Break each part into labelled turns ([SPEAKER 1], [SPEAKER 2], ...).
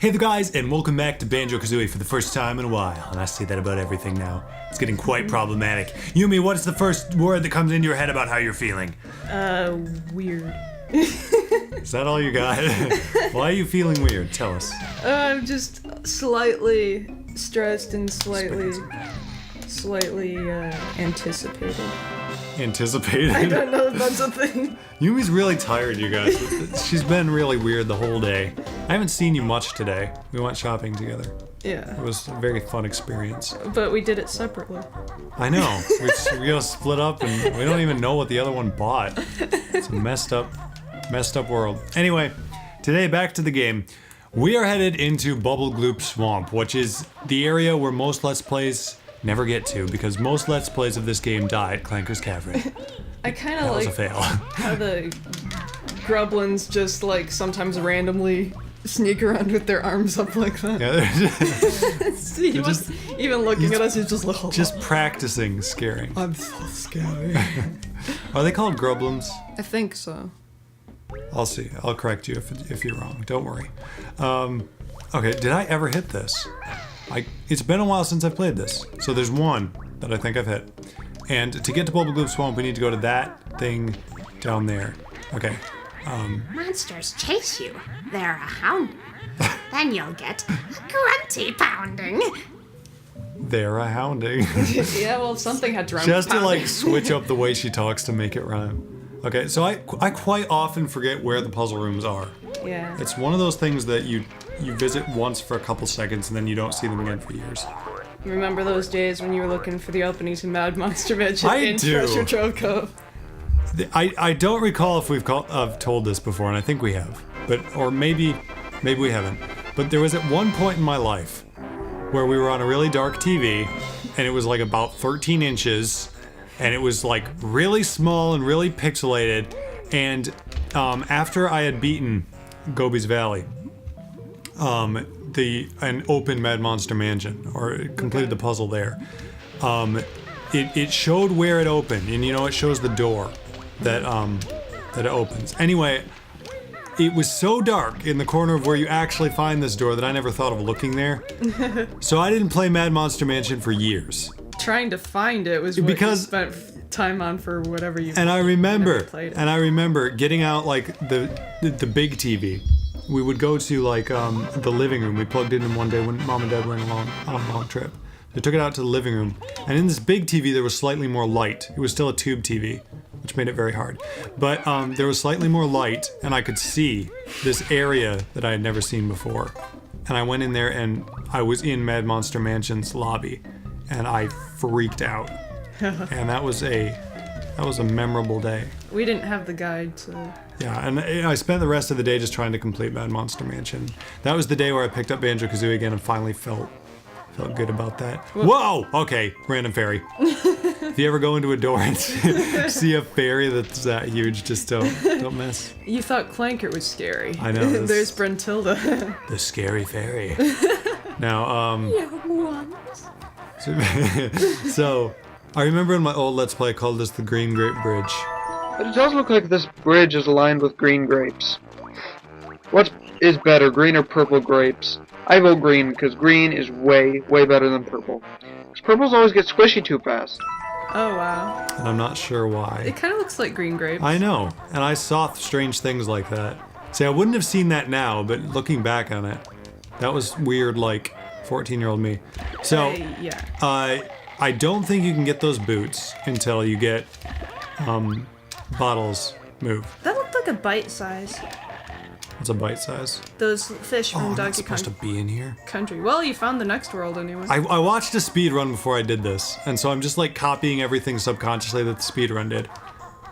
[SPEAKER 1] Hey there guys, and welcome back to Banjo-Kazooie for the first time in a while. And I say that about everything now. It's getting quite problematic. Yumi, what's the first word that comes into your head about how you're feeling?
[SPEAKER 2] Weird.
[SPEAKER 1] Is that all you got? Why are you feeling weird? Tell us.
[SPEAKER 2] I'm just slightly stressed and slightly anticipated.
[SPEAKER 1] Anticipated?
[SPEAKER 2] I don't know if that's a thing.
[SPEAKER 1] Yumi's really tired, you guys. She's been really weird the whole day. I haven't seen you much today. We went shopping together.
[SPEAKER 2] Yeah.
[SPEAKER 1] It was a very fun experience.
[SPEAKER 2] But we did it separately.
[SPEAKER 1] I know. We gotta split up and we don't even know what the other one bought. It's a messed up world. Anyway, today back to the game. We are headed into Bubble Gloop Swamp, which is the area where most Let's Plays never get to, because most Let's Plays of this game die at Clanker's Cavern.
[SPEAKER 2] I kind of
[SPEAKER 1] That was
[SPEAKER 2] like
[SPEAKER 1] a fail.
[SPEAKER 2] how the Grublins just like sometimes randomly sneak around with their arms up like that.
[SPEAKER 1] Yeah,
[SPEAKER 2] He was even looking at us, he's just like,
[SPEAKER 1] just practicing scaring.
[SPEAKER 2] I'm so scary.
[SPEAKER 1] Are they called Grublins?
[SPEAKER 2] I think so.
[SPEAKER 1] I'll see. I'll correct you if you're wrong. Don't worry. Okay, did I ever hit this? It's been a while since I've played this. So there's one that I think I've hit. And to get to Bubble Gloop Swamp, we need to go to that thing down there. Okay.
[SPEAKER 3] Monsters chase you. They're a hound. Then you'll get a grunty pounding.
[SPEAKER 1] They're a hounding.
[SPEAKER 2] Yeah, well, something had drums.
[SPEAKER 1] She has to like switch up the way she talks to make it rhyme. Okay, so I quite often forget where the puzzle rooms are.
[SPEAKER 2] Yeah.
[SPEAKER 1] It's one of those things that you visit once for a couple seconds and then you don't see them again for years.
[SPEAKER 2] You remember those days when you were looking for the openings in Mad Monster Mansion in
[SPEAKER 1] do.
[SPEAKER 2] Treasure Trove Cove?
[SPEAKER 1] I don't recall if we've told this before, and I think we have, or maybe we haven't. But there was at one point in my life where we were on a really dark TV, and it was like about 13 inches, and it was like really small and really pixelated. And after I had beaten Gobi's Valley, an open Mad Monster Mansion, or completed the puzzle there, it showed where it opened, and it shows the door that it opens. Anyway, it was so dark in the corner of where you actually find this door that I never thought of looking there. So I didn't play Mad Monster Mansion for years.
[SPEAKER 2] Trying to find it was what you spent time on for whatever you.
[SPEAKER 1] And I remember,
[SPEAKER 2] played it.
[SPEAKER 1] Getting out like the big TV. We would go to like the living room. We plugged it in one day when Mom and Dad went on a long trip. They took it out to the living room, and in this big TV there was slightly more light. It was still a tube TV, which made it very hard. But there was slightly more light, and I could see this area that I had never seen before. And I went in there, and I was in Mad Monster Mansion's lobby, and I freaked out. And that was a memorable day.
[SPEAKER 2] We didn't have the guide, so.
[SPEAKER 1] Yeah, and I spent the rest of the day just trying to complete Mad Monster Mansion. That was the day where I picked up Banjo-Kazooie again and finally felt good about that. Whoa! Okay, random fairy. If you ever go into a door and see a fairy that's that huge, just don't mess.
[SPEAKER 2] You thought Clanker was scary.
[SPEAKER 1] I know.
[SPEAKER 2] There's Brentilda.
[SPEAKER 1] The scary fairy. Now, so I remember in my old Let's Play I called this the Green Grape Bridge.
[SPEAKER 4] But it does look like this bridge is lined with green grapes. What is better, green or purple grapes? I vote green, because green is way, way better than purple. Because purples always get squishy too fast.
[SPEAKER 2] Oh, wow.
[SPEAKER 1] And I'm not sure why.
[SPEAKER 2] It kind of looks like green grapes.
[SPEAKER 1] I know, and I saw strange things like that. See, I wouldn't have seen that now, but looking back on it, that was weird, like 14-year-old me. So,
[SPEAKER 2] yeah.
[SPEAKER 1] I don't think you can get those boots until you get Bottles move.
[SPEAKER 2] That looked like a bite size.
[SPEAKER 1] What's a bite size?
[SPEAKER 2] Those fish from
[SPEAKER 1] I'm not
[SPEAKER 2] Donkey
[SPEAKER 1] supposed
[SPEAKER 2] Kong
[SPEAKER 1] to be in here.
[SPEAKER 2] Country. Well, you found the next world anyway.
[SPEAKER 1] I watched a speed run before I did this, and so I'm just like copying everything subconsciously that the speed run did.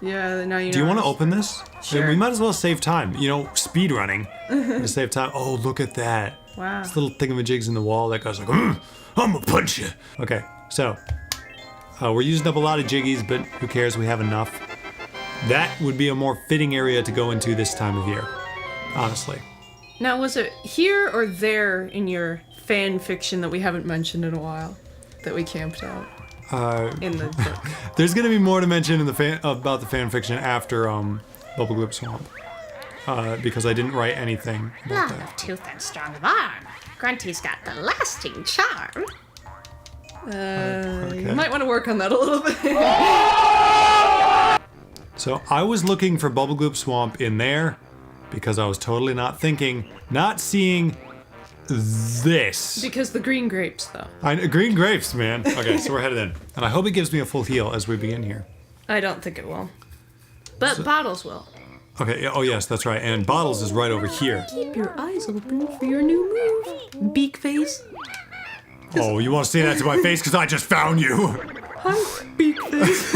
[SPEAKER 2] Yeah, now you know.
[SPEAKER 1] Do you want to open this?
[SPEAKER 2] Sure.
[SPEAKER 1] We might as well save time. Speed running to save time. Oh, look at that.
[SPEAKER 2] Wow.
[SPEAKER 1] This little thingamajigs in the wall. That guy's like, I'm gonna punch you. Okay, so we're using up a lot of jiggies, but who cares? We have enough. That would be a more fitting area to go into this time of year, honestly.
[SPEAKER 2] Now, was it here or there in your fan fiction that we haven't mentioned in a while that we camped out? In the book.
[SPEAKER 1] There's gonna be more to mention in the about the fan fiction after Bubble Gloop Swamp. because I didn't write anything about
[SPEAKER 3] Long
[SPEAKER 1] that.
[SPEAKER 3] of tooth and strong of arm. Grunty's got the lasting charm.
[SPEAKER 2] You might want to work on that a little bit.
[SPEAKER 1] So I was looking for Bubble Gloop Swamp in there because I was totally not seeing this.
[SPEAKER 2] Because the green grapes, though.
[SPEAKER 1] Green grapes, man. Okay, so we're headed in. And I hope it gives me a full heal as we begin here.
[SPEAKER 2] I don't think it will. But bottles will.
[SPEAKER 1] Okay, oh yes, that's right. And Bottles is right over here.
[SPEAKER 2] Keep your eyes open for your new move. Beak face.
[SPEAKER 1] Oh, you want to say that to my face because I just found you?
[SPEAKER 2] Hi, beak face.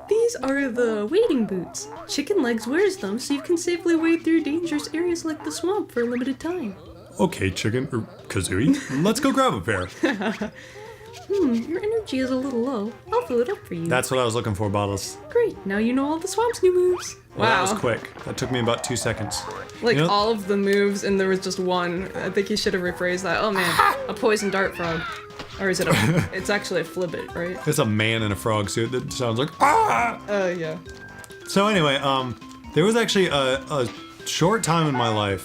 [SPEAKER 2] These are the wading boots. Chicken Legs wears them so you can safely wade through dangerous areas like the swamp for a limited time.
[SPEAKER 1] Okay, Kazooie, let's go grab a pair.
[SPEAKER 2] Your energy is a little low. I'll fill it up for you.
[SPEAKER 1] That's what I was looking for, Bottles.
[SPEAKER 2] Great. Now you know all the swamp's new moves.
[SPEAKER 1] Well, that was quick. That took me about 2 seconds.
[SPEAKER 2] Like
[SPEAKER 1] You know-
[SPEAKER 2] all of the moves, and there was just one. I think you should have rephrased that. Oh man, a poison dart frog. Or is it a. It's actually a flibbit, right?
[SPEAKER 1] It's a man in a frog suit that sounds like ah!
[SPEAKER 2] Yeah.
[SPEAKER 1] So anyway, there was actually a short time in my life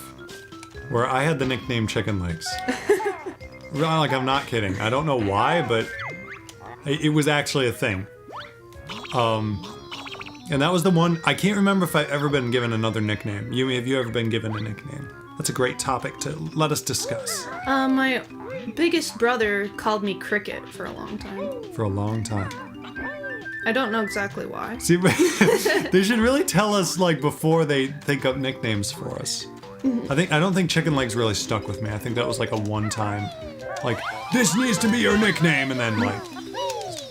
[SPEAKER 1] where I had the nickname Chicken Legs. Like, I'm not kidding. I don't know why, but it was actually a thing. And that was the one. I can't remember if I've ever been given another nickname. Yumi, have you ever been given a nickname? That's a great topic to let us discuss.
[SPEAKER 2] My biggest brother called me Cricket for a long time.
[SPEAKER 1] For a long time.
[SPEAKER 2] I don't know exactly why.
[SPEAKER 1] See, they should really tell us like before they think up nicknames for us. I don't think Chicken Legs really stuck with me. I think that was like a one-time, like, this needs to be your nickname, and then like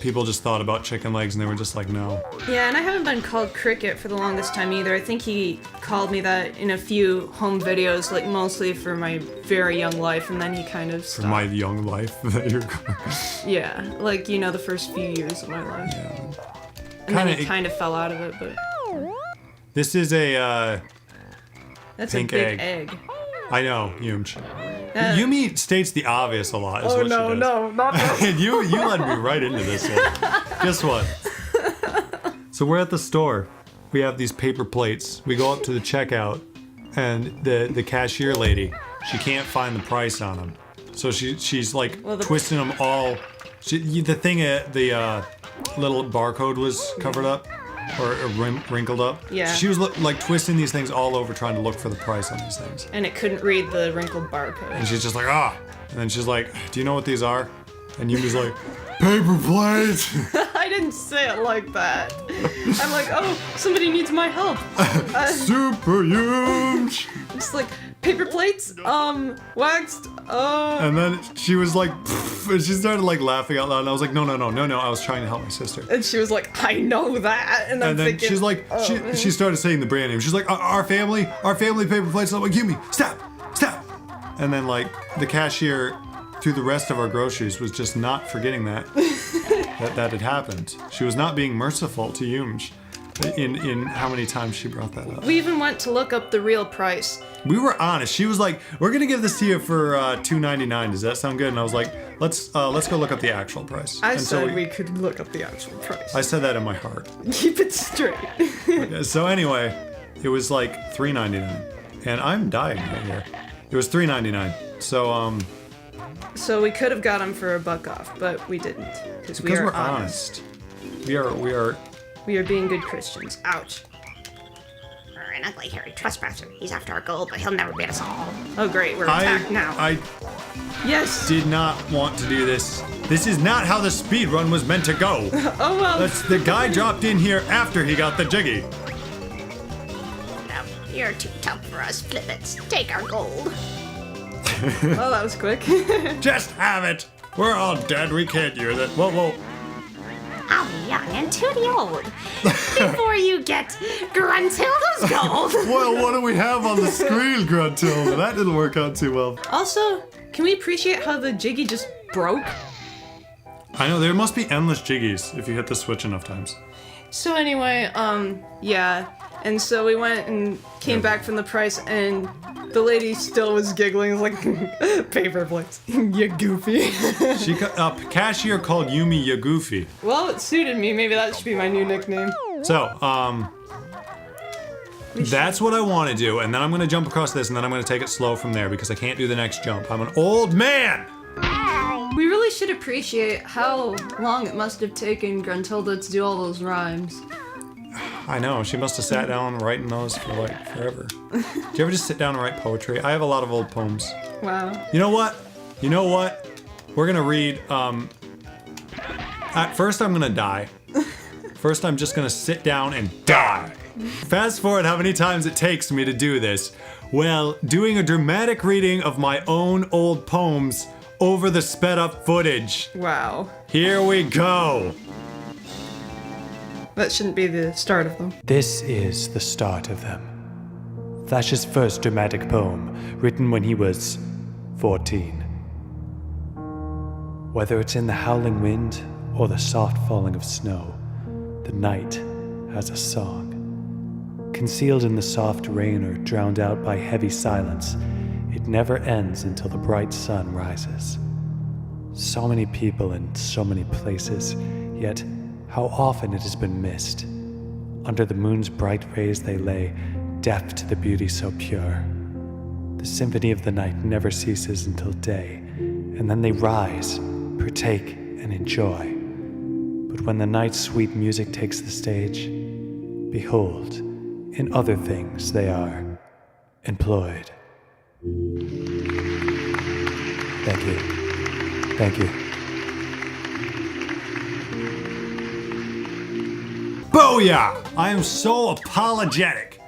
[SPEAKER 1] people just thought about Chicken Legs and they were just like, no.
[SPEAKER 2] Yeah, and I haven't been called Cricket for the longest time either. I think he called me that in a few home videos, like mostly for my very young life, and then he kind of stopped.
[SPEAKER 1] For my young life that you're
[SPEAKER 2] Yeah, like, you know, the first few years of my life.
[SPEAKER 1] yeah.
[SPEAKER 2] And then he
[SPEAKER 1] Kinda-
[SPEAKER 2] kind of fell out of it, but
[SPEAKER 1] This is a
[SPEAKER 2] that's
[SPEAKER 1] Pink
[SPEAKER 2] a big egg.
[SPEAKER 1] I know, Yumch. Yumi states the obvious a lot, is
[SPEAKER 2] Oh
[SPEAKER 1] what
[SPEAKER 2] no,
[SPEAKER 1] she does.
[SPEAKER 2] no, not that.
[SPEAKER 1] And you led me right into this one. Guess what? So we're at the store. We have these paper plates. We go up to the checkout, and the cashier lady, she can't find the price on them. So she's like twisting them all. The little barcode was covered up or wrinkled up.
[SPEAKER 2] Yeah.
[SPEAKER 1] So she was like twisting these things all over trying to look for the price on these things.
[SPEAKER 2] And it couldn't read the wrinkled barcode.
[SPEAKER 1] And she's just like, ah. And then she's like, do you know what these are? And Yumi's like, paper plates.
[SPEAKER 2] I didn't say it like that. I'm like, oh, somebody needs my help.
[SPEAKER 1] Super huge.
[SPEAKER 2] It's like, paper plates, waxed,
[SPEAKER 1] And then she was like, pfft, and she started like laughing out loud. And I was like, no. I was trying to help my sister.
[SPEAKER 2] And she was like, I know that. And I'm
[SPEAKER 1] And then
[SPEAKER 2] thinking,
[SPEAKER 1] she's like,
[SPEAKER 2] oh,
[SPEAKER 1] she started saying the brand name. She's like, our family paper plates. And I'm like, Yumi, stop. And then like the cashier through the rest of our groceries was just not forgetting that had happened. She was not being merciful to Yumj in how many times she brought that up.
[SPEAKER 2] We even went to look up the real price.
[SPEAKER 1] We were honest. She was like, we're gonna give this to you for $2.99. Does that sound good? And I was like, let's go look up the actual price.
[SPEAKER 2] I
[SPEAKER 1] And so
[SPEAKER 2] said we could look up the actual price.
[SPEAKER 1] I said that in my heart.
[SPEAKER 2] Keep it straight.
[SPEAKER 1] So anyway, it was like $3.99, and I'm dying right here. It was $3.99. So
[SPEAKER 2] So we could have got them for $1 off, but we didn't because we
[SPEAKER 1] because
[SPEAKER 2] are
[SPEAKER 1] we're
[SPEAKER 2] honest.
[SPEAKER 1] honest. We are.
[SPEAKER 2] being good Christians. Ouch.
[SPEAKER 3] We're an ugly, hairy trespasser. He's after our gold, but he'll never beat us all.
[SPEAKER 2] Oh great, we're attacked now.
[SPEAKER 1] I
[SPEAKER 2] Yes.
[SPEAKER 1] did not want to do this. This is not how the speed run was meant to go.
[SPEAKER 2] Oh well.
[SPEAKER 1] The guy dropped in here after he got the jiggy.
[SPEAKER 3] No, you're too tough for us, Flippets. Take our gold.
[SPEAKER 2] Oh, that was quick.
[SPEAKER 1] Just have it. We're all dead. We can't use it. Whoa.
[SPEAKER 3] I'll be young and tooty old. Before you get Gruntilda's gold.
[SPEAKER 1] Well, what do we have on the screen, Gruntilda? That didn't work out too well.
[SPEAKER 2] Also, can we appreciate how the jiggy just broke?
[SPEAKER 1] I know, there must be endless jiggies if you hit the switch enough times.
[SPEAKER 2] So anyway, yeah. And so we went and came back from the price, and the lady still was giggling, like, paper plates. You goofy.
[SPEAKER 1] Cashier called Yumi ya goofy.
[SPEAKER 2] Well, it suited me. Maybe that should be my new nickname.
[SPEAKER 1] So, That's what I want to do, and then I'm going to jump across this, and then I'm going to take it slow from there because I can't do the next jump. I'm an old man!
[SPEAKER 2] We really should appreciate how long it must have taken Gruntilda to do all those rhymes.
[SPEAKER 1] I know, she must have sat down writing those for like forever. Do you ever just sit down and write poetry? I have a lot of old poems.
[SPEAKER 2] Wow.
[SPEAKER 1] You know what? We're going to read, at first I'm going to die. First I'm just going to sit down and die. Fast forward how many times it takes me to do this. Well, doing a dramatic reading of my own old poems over the sped up footage.
[SPEAKER 2] Wow.
[SPEAKER 1] Here we go.
[SPEAKER 2] That shouldn't be the start of them.
[SPEAKER 5] This is the start of them. Flash's first dramatic poem, written when he was 14. Whether it's in the howling wind or the soft falling of snow, the night has a song. Concealed in the soft rain or drowned out by heavy silence, it never ends until the bright sun rises. So many people in so many places, yet how often it has been missed. Under the moon's bright rays they lay, deaf to the beauty so pure. The symphony of the night never ceases until day, and then they rise, partake, and enjoy. But when the night's sweet music takes the stage, behold, in other things they are employed. Thank you. Thank you.
[SPEAKER 1] Booyah! I am so apologetic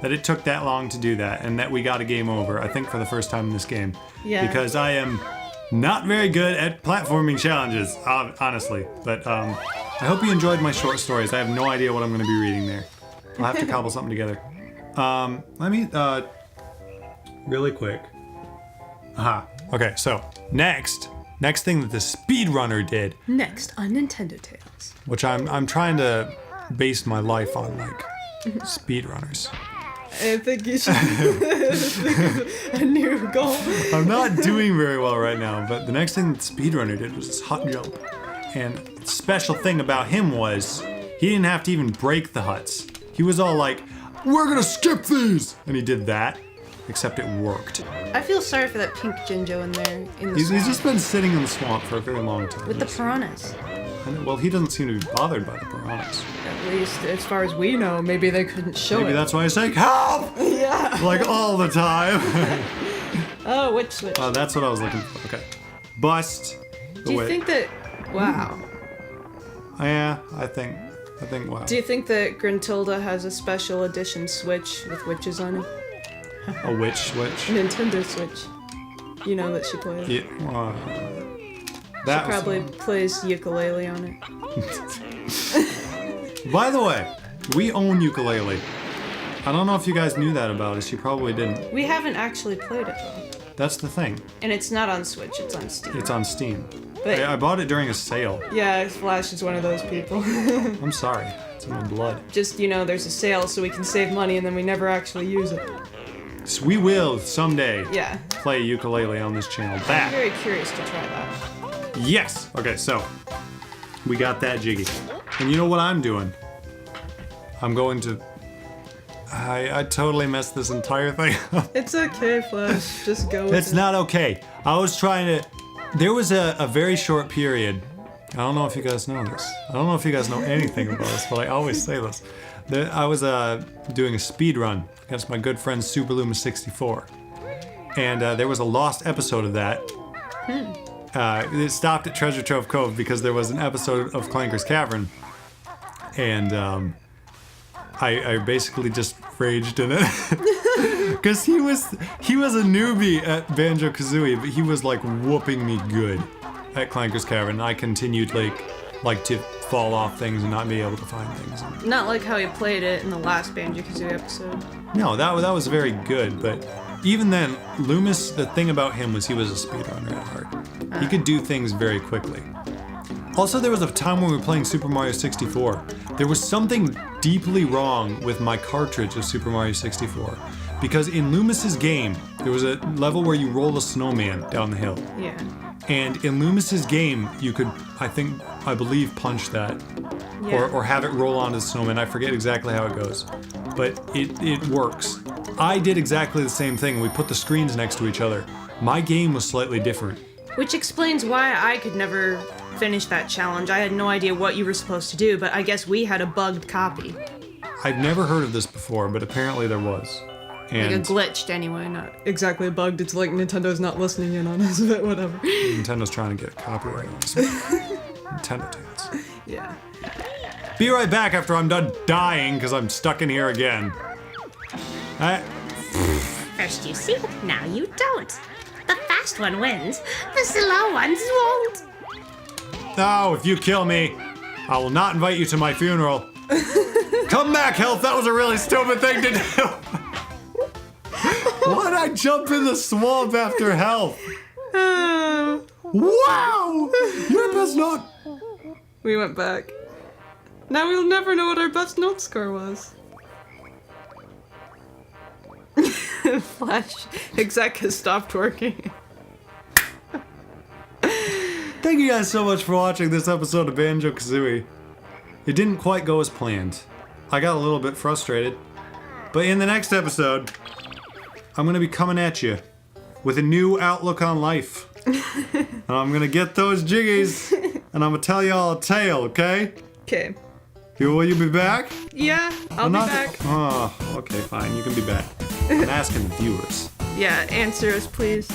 [SPEAKER 1] that it took that long to do that and that we got a game over, I think for the first time in this game.
[SPEAKER 2] Yeah.
[SPEAKER 1] Because I am not very good at platforming challenges, honestly. But I hope you enjoyed my short stories. I have no idea what I'm going to be reading there. I'll have to cobble something together. Let me, really quick. Aha. Okay, so next thing that the speedrunner did,
[SPEAKER 2] Next on Nintendo Tales.
[SPEAKER 1] which I'm trying to base my life on, like, speedrunners.
[SPEAKER 2] I think you should think of a new goal.
[SPEAKER 1] I'm not doing very well right now, but the next thing that speedrunner did was this hut jump. And the special thing about him was he didn't have to even break the huts. He was all like, we're gonna skip these! And he did that, except it worked.
[SPEAKER 2] I feel sorry for that pink Jinjo in there in the
[SPEAKER 1] He's
[SPEAKER 2] swamp.
[SPEAKER 1] just been sitting in the swamp for a very long time.
[SPEAKER 2] With the piranhas.
[SPEAKER 1] Well, he doesn't seem to be bothered by the piranhas.
[SPEAKER 2] At least as far as we know, maybe they couldn't show
[SPEAKER 1] Maybe
[SPEAKER 2] it.
[SPEAKER 1] that's why I say, help!
[SPEAKER 2] Yeah.
[SPEAKER 1] Like all the time.
[SPEAKER 2] Oh, which switch?
[SPEAKER 1] That's what I was looking for. Okay. Bust.
[SPEAKER 2] Do you think that... Wow.
[SPEAKER 1] Yeah, I think wow.
[SPEAKER 2] Do you think that Gruntilda has a special edition Switch with witches on it?
[SPEAKER 1] A witch switch?
[SPEAKER 2] Nintendo Switch. You know that she plays.
[SPEAKER 1] Yeah. That
[SPEAKER 2] She probably plays ukulele on it.
[SPEAKER 1] By the way, we own ukulele. I don't know if you guys knew that about us. You probably didn't.
[SPEAKER 2] We haven't actually played it though.
[SPEAKER 1] That's the thing.
[SPEAKER 2] And it's not on Switch, it's on Steam.
[SPEAKER 1] It's on Steam.
[SPEAKER 2] But
[SPEAKER 1] I bought it during a sale.
[SPEAKER 2] yeah, Flash is one of those people.
[SPEAKER 1] I'm sorry. It's in my blood.
[SPEAKER 2] Just, there's a sale so we can save money and then we never actually use it.
[SPEAKER 1] So we will someday
[SPEAKER 2] Yeah.
[SPEAKER 1] play ukulele on this channel.
[SPEAKER 2] I'm
[SPEAKER 1] That.
[SPEAKER 2] very curious to try that.
[SPEAKER 1] Yes. Okay, so we got that jiggy. And you know what I'm doing? I'm going to... I totally messed this entire thing up.
[SPEAKER 2] It's okay, Flash. Just go with
[SPEAKER 1] It's
[SPEAKER 2] it.
[SPEAKER 1] not okay. I was trying to... There was a very short period. I don't know if you guys know this. I don't know if you guys know anything about this, but I always say this. I was doing a speed run against my good friend Superluma64. And there was a lost episode of that. It stopped at Treasure Trove Cove because there was an episode of Clanker's Cavern. And I basically just raged in it. Because he was a newbie at Banjo-Kazooie, but he was like whooping me good at Clanker's Cavern. I continued like to fall off things and not be able to find things.
[SPEAKER 2] Not like how he played it in the last Banjo-Kazooie episode.
[SPEAKER 1] No, that was very good, but even then, Loomis, the thing about him was he was a speedrunner at heart. He could do things very quickly. Also, there was a time when we were playing Super Mario 64. There was something deeply wrong with my cartridge of Super Mario 64. Because in Loomis's game, there was a level where you roll a snowman down the hill.
[SPEAKER 2] Yeah.
[SPEAKER 1] And in Loomis's game, you could, I believe, punch that.
[SPEAKER 2] Yeah.
[SPEAKER 1] Or have it roll onto the snowman. I forget exactly how it goes. but it works. I did exactly the same thing. We put the screens next to each other. My game was slightly different.
[SPEAKER 2] Which explains why I could never finish that challenge. I had no idea what you were supposed to do, but I guess we had a bugged copy.
[SPEAKER 1] I've never heard of this before, but apparently there was. And
[SPEAKER 2] Like a glitched anyway, not exactly bugged. It's like Nintendo's not listening in on us, but whatever.
[SPEAKER 1] Nintendo's trying to get copyright on this. Nintendo dance.
[SPEAKER 2] Yeah.
[SPEAKER 1] Be right back after I'm done dying because I'm stuck in here again.
[SPEAKER 3] First you see, now you don't. The fast one wins, the slow ones won't.
[SPEAKER 1] Oh, if you kill me, I will not invite you to my funeral. Come back, Health. That was a really stupid thing to do. Why'd I jump in the swamp after Health? Wow! Your best note.
[SPEAKER 2] We went back. Now we'll never know what our best note score was. Flash exec has stopped working.
[SPEAKER 1] Thank you guys so much for watching this episode of Banjo-Kazooie. It didn't quite go as planned. I got a little bit frustrated. But in the next episode, I'm gonna be coming at you with a new outlook on life. And I'm gonna get those jiggies, and I'm gonna tell you all a tale, okay?
[SPEAKER 2] Okay.
[SPEAKER 1] Will you be back?
[SPEAKER 2] Yeah, I'll be back.
[SPEAKER 1] Oh, okay, fine. You can be back. I'm asking the viewers.
[SPEAKER 2] Yeah, answer us, please.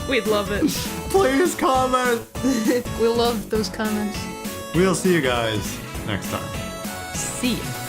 [SPEAKER 2] We'd love it.
[SPEAKER 1] Please comment.
[SPEAKER 2] We love those comments.
[SPEAKER 1] We'll see you guys next time.
[SPEAKER 2] See ya.